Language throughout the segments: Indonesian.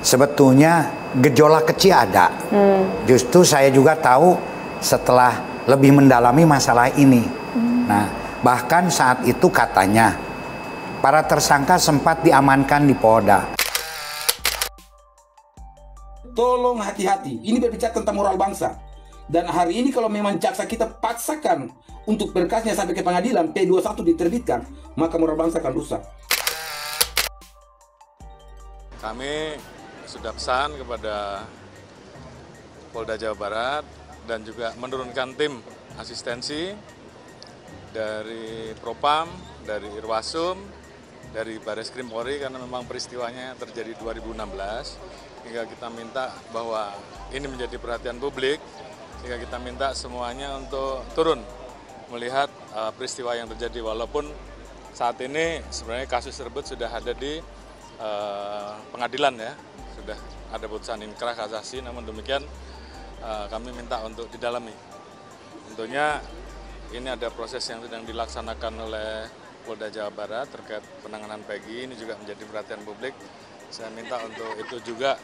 sebetulnya gejolak kecil ada. Justru saya juga tahu setelah lebih mendalami masalah ini. Nah, bahkan saat itu katanya para tersangka sempat diamankan di Polda. Tolong hati-hati, ini berbicara tentang moral bangsa. Dan hari ini kalau memang jaksa kita paksakan untuk berkasnya sampai ke pengadilan, P21 diterbitkan, maka moral bangsa akan rusak. Kami sudah pesan kepada Polda Jawa Barat dan juga menurunkan tim asistensi dari Propam, dari Irwasum, dari Bareskrim Polri karena memang peristiwanya terjadi 2016. Hingga kita minta bahwa ini menjadi perhatian publik, sehingga kita minta semuanya untuk turun melihat peristiwa yang terjadi. Walaupun saat ini sebenarnya kasus tersebut sudah ada di pengadilan ya, sudah ada putusan inkrah kasasi, namun demikian kami minta untuk didalami. Tentunya ini ada proses yang sedang dilaksanakan oleh Polda Jawa Barat terkait penanganan Peggy, ini juga menjadi perhatian publik. Saya minta untuk itu juga,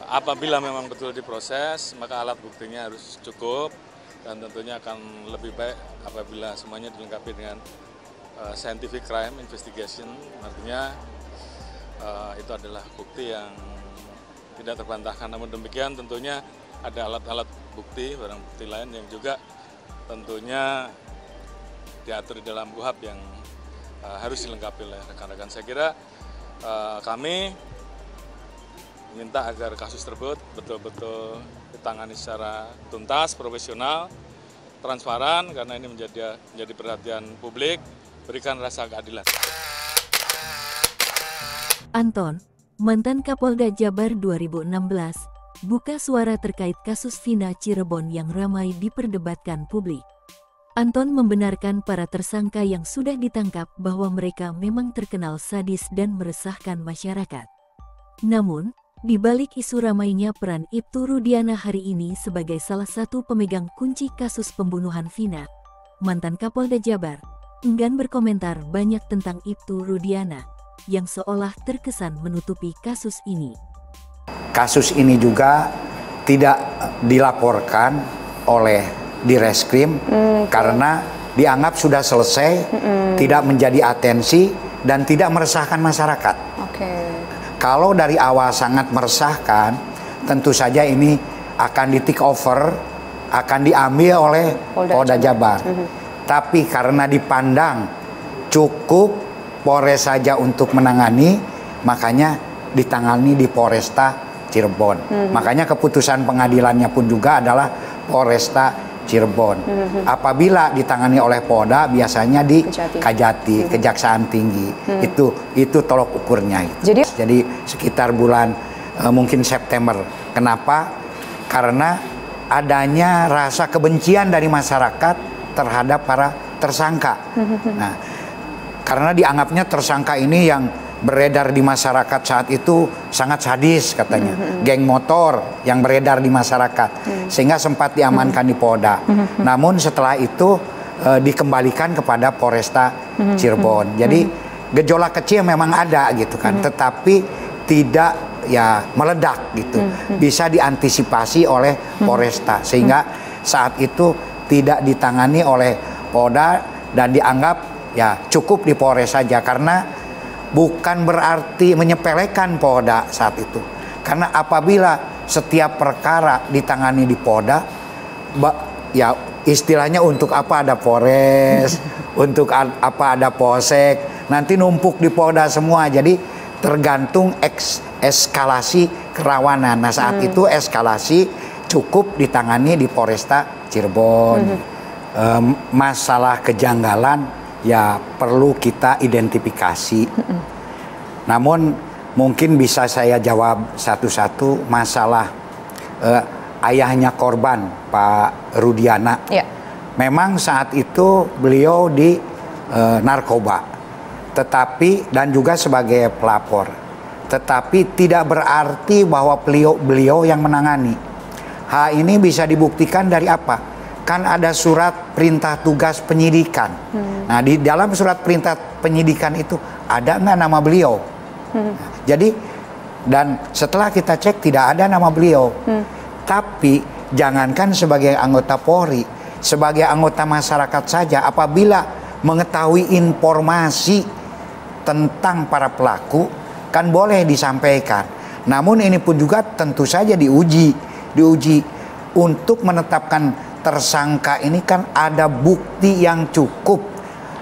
apabila memang betul diproses, maka alat buktinya harus cukup dan tentunya akan lebih baik apabila semuanya dilengkapi dengan scientific crime investigation, artinya itu adalah bukti yang tidak terbantahkan. Namun demikian tentunya ada alat-alat bukti, barang bukti lain yang juga tentunya diatur di dalam KUHP yang harus dilengkapi oleh rekan-rekan. Saya kira kami minta agar kasus tersebut betul-betul ditangani secara tuntas, profesional, transparan, karena ini menjadi perhatian publik, berikan rasa keadilan. Anton, mantan Kapolda Jabar 2016, buka suara terkait kasus Vina Cirebon yang ramai diperdebatkan publik. Anton membenarkan para tersangka yang sudah ditangkap bahwa mereka memang terkenal sadis dan meresahkan masyarakat. Namun, di balik isu ramainya peran Ibtu Rudiana hari ini sebagai salah satu pemegang kunci kasus pembunuhan Vina, mantan Kapolda Jabar enggan berkomentar banyak tentang Ibtu Rudiana yang seolah terkesan menutupi kasus ini. Kasus ini juga tidak dilaporkan oleh Direskrim karena dianggap sudah selesai, tidak menjadi atensi dan tidak meresahkan masyarakat. Kalau dari awal sangat meresahkan, tentu saja ini akan di take over, akan diambil oleh Polda Jabar. Tapi karena dipandang cukup Polres saja untuk menangani, makanya ditangani di Polresta Cirebon. Makanya keputusan pengadilannya pun juga adalah Polresta Cirebon. Apabila ditangani oleh Polda, biasanya di Kajati, Kejaksaan Tinggi. Itu tolok ukurnya. Jadi sekitar bulan mungkin September. Kenapa? Karena adanya rasa kebencian dari masyarakat terhadap para tersangka. Nah, karena dianggapnya tersangka ini yang beredar di masyarakat saat itu sangat sadis katanya, geng motor yang beredar di masyarakat, sehingga sempat diamankan di Polda. Namun setelah itu dikembalikan kepada Polresta Cirebon. Jadi gejolak kecil memang ada gitu kan, tetapi tidak ya meledak gitu. Bisa diantisipasi oleh Polresta sehingga saat itu tidak ditangani oleh Polda dan dianggap ya cukup di Polres saja, karena bukan berarti menyepelekan Polda saat itu. Karena apabila setiap perkara ditangani di Polda, ya istilahnya untuk apa ada Polres, untuk apa ada Polsek, nanti numpuk di Polda semua. Jadi tergantung eskalasi kerawanan. Nah saat itu eskalasi cukup ditangani di Polresta Cirebon. Masalah kejanggalan ya perlu kita identifikasi. Namun mungkin bisa saya jawab satu-satu. Masalah ayahnya korban, Pak Rudiana. Memang saat itu beliau di narkoba, tetapi dan juga sebagai pelapor. Tetapi tidak berarti bahwa beliau yang menangani. Hal ini bisa dibuktikan dari apa? Kan ada surat perintah tugas penyidikan. Nah di dalam surat perintah penyidikan itu ada nggak nama beliau? Jadi Dan setelah kita cek tidak ada nama beliau. Tapi jangankan sebagai anggota Polri, sebagai anggota masyarakat saja apabila mengetahui informasi tentang para pelaku kan boleh disampaikan. Namun ini pun juga tentu saja diuji untuk menetapkan tersangka ini kan ada bukti yang cukup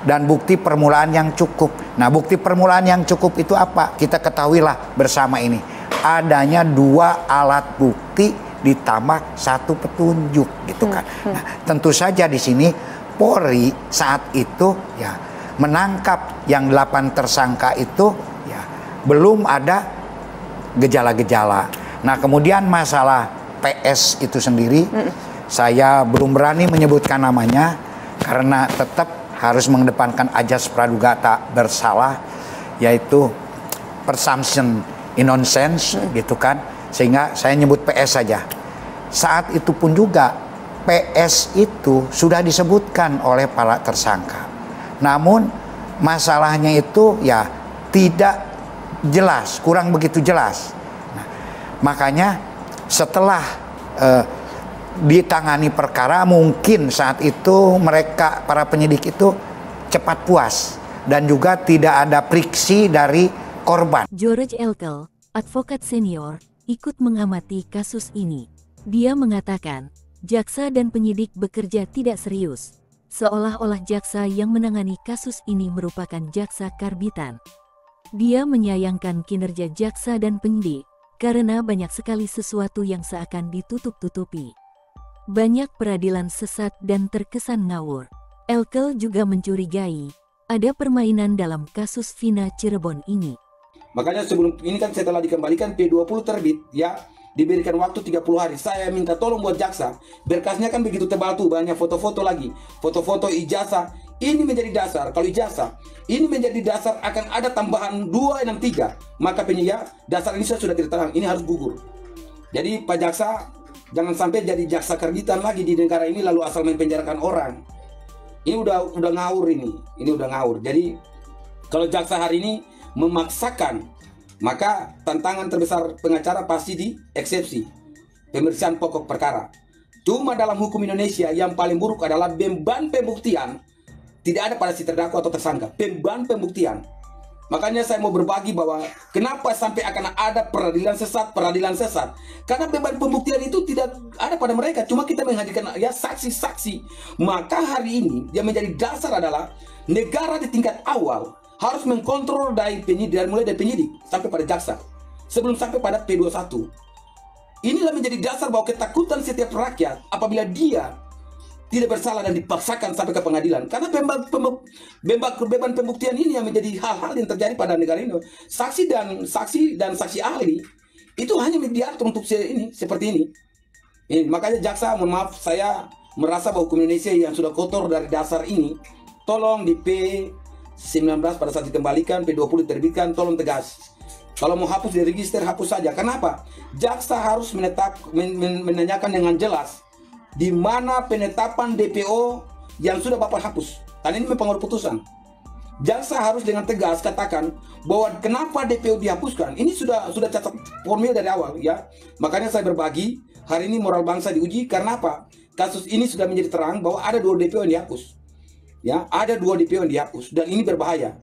dan bukti permulaan yang cukup. Nah, bukti permulaan yang cukup itu apa? Kita ketahuilah bersama ini. Adanya 2 alat bukti ditambah 1 petunjuk gitu kan. Nah, tentu saja di sini Polri saat itu ya menangkap yang 8 tersangka itu ya belum ada gejala-gejala. Nah, kemudian masalah PS itu sendiri saya belum berani menyebutkan namanya karena tetap harus mengedepankan ajas praduga tak bersalah, yaitu presumption innocence gitu kan, sehingga saya nyebut PS saja. Saat itu pun juga PS itu sudah disebutkan oleh para tersangka, namun masalahnya itu ya tidak jelas, kurang begitu jelas. Nah, makanya setelah ditangani perkara, mungkin saat itu mereka para penyidik itu cepat puas dan juga tidak ada friksi dari korban. George Elkel, advokat senior, ikut mengamati kasus ini. Dia mengatakan, jaksa dan penyidik bekerja tidak serius, seolah-olah jaksa yang menangani kasus ini merupakan jaksa karbitan. Dia menyayangkan kinerja jaksa dan penyidik karena banyak sekali sesuatu yang seakan ditutup-tutupi. Banyak peradilan sesat dan terkesan ngawur. Elkel juga mencurigai ada permainan dalam kasus Vina Cirebon ini. Makanya sebelum ini kan setelah dikembalikan P20 terbit ya, diberikan waktu 30 hari. Saya minta tolong buat jaksa, berkasnya kan begitu tebal tuh, banyak foto-foto lagi, foto-foto ijazah. Ini menjadi dasar, kalau ijazah ini menjadi dasar akan ada tambahan 263, maka penyidik dasar ini sudah tidak terang, ini harus gugur. Jadi Pak Jaksa jangan sampai jadi jaksa karbitan lagi di negara ini lalu asal mempenjarakan orang. Ini udah ngawur ini udah ngawur. Jadi kalau jaksa hari ini memaksakan, maka tantangan terbesar pengacara pasti di eksepsi pemeriksaan pokok perkara. Cuma dalam hukum Indonesia yang paling buruk adalah beban pembuktian tidak ada pada si terdakwa atau tersangka, beban pembuktian. Makanya saya mau berbagi bahwa kenapa sampai akan ada peradilan sesat. Karena beban pembuktian itu tidak ada pada mereka. Cuma kita menghadirkan ya saksi-saksi. Maka hari ini yang menjadi dasar adalah negara di tingkat awal harus mengkontrol dari penyidik, mulai dari penyidik sampai pada jaksa. Sebelum sampai pada P21. Inilah menjadi dasar bahwa ketakutan setiap rakyat apabila dia tidak bersalah dan dipaksakan sampai ke pengadilan. Karena beban pembuktian ini yang menjadi hal-hal yang terjadi pada negara ini. Saksi dan saksi ahli itu hanya diatur untuk ini seperti ini. Makanya jaksa, mohon maaf, saya merasa bahwa hukum Indonesia yang sudah kotor dari dasar ini, tolong di P19 pada saat dikembalikan, P20 diterbitkan, tolong tegas. Kalau mau hapus di register, hapus saja. Kenapa? Jaksa harus menanyakan dengan jelas di mana penetapan DPO yang sudah Bapak hapus. Karena ini mempengaruhi putusan. Jaksa harus dengan tegas katakan bahwa kenapa DPO dihapuskan. Ini sudah catat formil dari awal ya. Makanya saya berbagi hari ini moral bangsa diuji karena apa? Kasus ini sudah menjadi terang bahwa ada 2 DPO yang dihapus. Ya, ada 2 DPO yang dihapus dan ini berbahaya.